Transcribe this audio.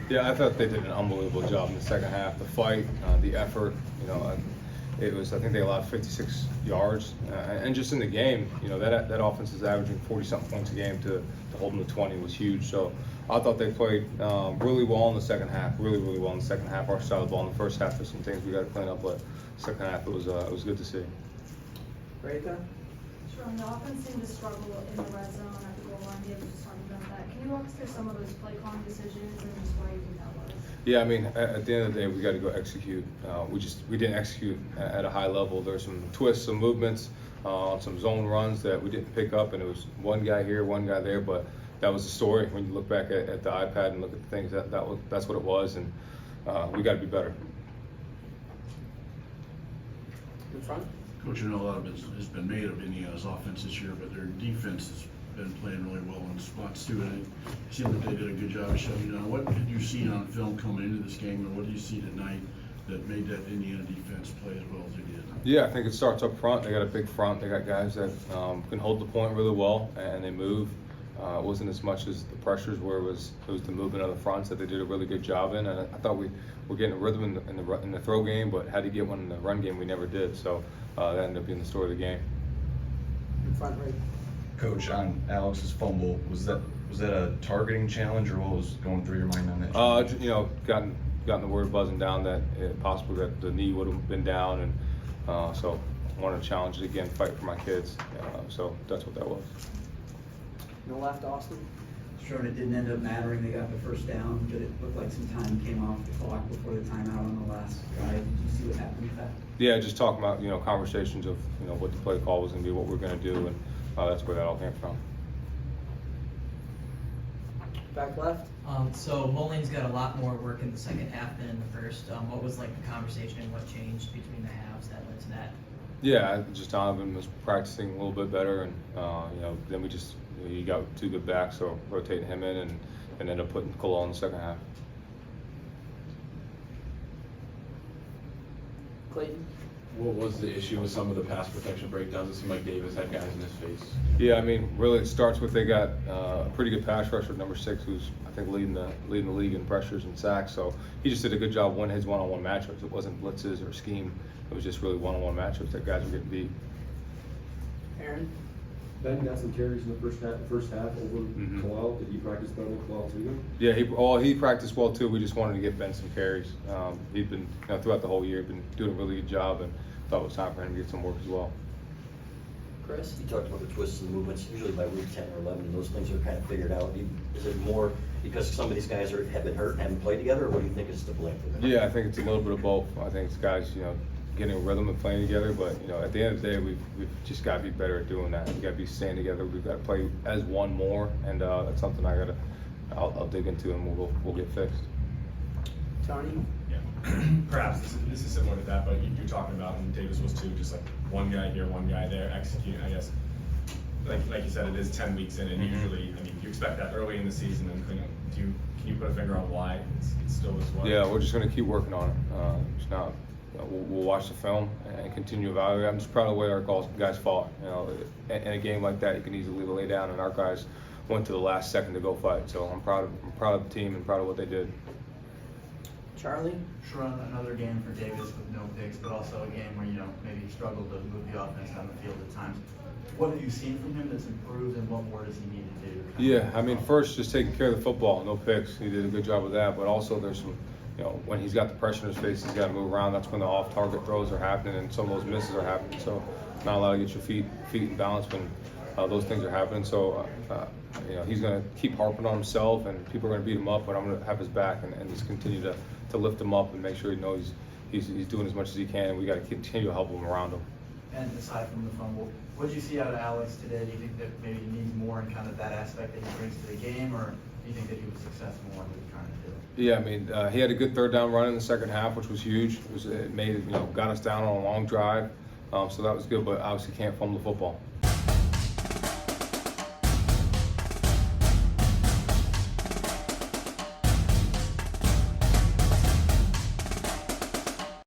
Yeah, I thought they did an unbelievable job in the second half. The fight, the effort, it was. I think they allowed 56 yards, and just in the game, that offense is averaging 40-something points a game. To hold them to 20 was huge. So I thought they played really well in the second half. Really, really well in the second half. Our side of the ball in the first half, there's some things we got to clean up, but second half it was good to see. Rayka? Sherrone, the offense seemed to struggle in the red zone at the goal line. David was just talking about that. Can you walk us through some of those play calling decisions and just why you think that was? Yeah, I mean, at the end of the day, we got to go execute. We didn't execute at a high level. There's some twists, some movements, on some zone runs that we didn't pick up, and it was one guy here, one guy there. But that was the story. When you look back at the iPad and look at the things, that's what it was, and we got to be better. In front? Coach, I know a lot of it has been made of Indiana's offense this year, but their defense has been playing really well in spots too. And it seemed like they did a good job of shutting down. What had you seen on film coming into this game, and what do you see tonight that made that Indiana defense play as well as they did? Yeah, I think it starts up front. They got a big front. They got guys that can hold the point really well, and they move. It wasn't as much as the pressures where it was the movement on the fronts that they did a really good job in. And I thought we were getting a rhythm in the throw game, but had to get one in the run game. We never did. So that ended up being the story of the game. In front, right? Coach, on Alex's fumble, was that a targeting challenge, or what was going through your mind on that? Gotten the word buzzing down that possibly that the knee would have been down, and so I wanted to challenge it again, fight for my kids. So that's what that was. No left, Austin? Sure, it didn't end up mattering. They got the first down, but it looked like some time came off the clock before the timeout on the last drive. Did you see what happened with that? Yeah, just talking about conversations of what the play call was going to be, what we're going to do, and that's where that all came from. Back left? So Mullings got a lot more work in the second half than in the first. What was like the conversation and what changed between the halves that led to that? Yeah, just Donovan was practicing a little bit better, and then we just you got two good backs, so rotating him in and ended up putting Cole in the second half. Clayton? What was the issue with some of the pass protection breakdowns? It seemed like Davis had guys in his face. Yeah, I mean, really, it starts with they got a pretty good pass rusher, number 6, who's I think leading the league in pressures and sacks. So he just did a good job winning his one-on-one matchups. It wasn't blitzes or scheme. It was just really one-on-one matchups that guys were getting beat. Aaron? Ben got some carries in the first half over Kalal. Did you practice better with Kalal too? Yeah, he practiced well too. We just wanted to get Ben some carries. He'd been throughout the whole year been doing a really good job, and thought it was time for him to get some work as well. Chris? You talked about the twists and movements. Usually by week 10 or 11, those things are kind of figured out. Is it more because some of these guys have been hurt and haven't played together, or what do you think is the blame for that? Yeah, I think it's a little bit of both. I think it's guys, getting a rhythm and playing together. But at the end of the day, we've just got to be better at doing that. We got to be staying together. We've got to play as one more, and that's something I'll dig into, and we'll get fixed. Tony? Yeah, perhaps this is similar to that, but you're talking about, and Davis was too, just like one guy here, one guy there, executing. I guess, like you said, it is 10 weeks in, and usually, I mean, you expect that early in the season, and can you put a finger on why it's still as well? Yeah, we're just going to keep working on it. Just not. We'll watch the film and continue evaluating. I'm just proud of the way our guys fought. In a game like that, you can easily lay down, and our guys went to the last second to go fight. So I'm proud of the team and proud of what they did. Charlie? Sherrone, another game for Davis with no picks, but also a game where maybe he struggled to move the offense down the field at times. What have you seen from him that's improved, and what more does he need to do? Yeah, I mean, first just taking care of the football, no picks. He did a good job with that, but also there's some. When he's got the pressure in his face, he's got to move around. That's when the off-target throws are happening, and some of those misses are happening. So, not allowed to get your feet in balance when those things are happening. So, he's going to keep harping on himself, and people are going to beat him up. But I'm going to have his back and just continue to lift him up and make sure he knows he's doing as much as he can. And we got to continue to help him around him. And aside from the fumble, what did you see out of Alex today? Do you think that maybe he needs more in kind of that aspect that he brings to the game, or do you think that he was successful in what he was trying to do? Yeah, I mean, he had a good third down run in the second half, which was huge. It made got us down on a long drive, so that was good. But obviously, can't fumble the football.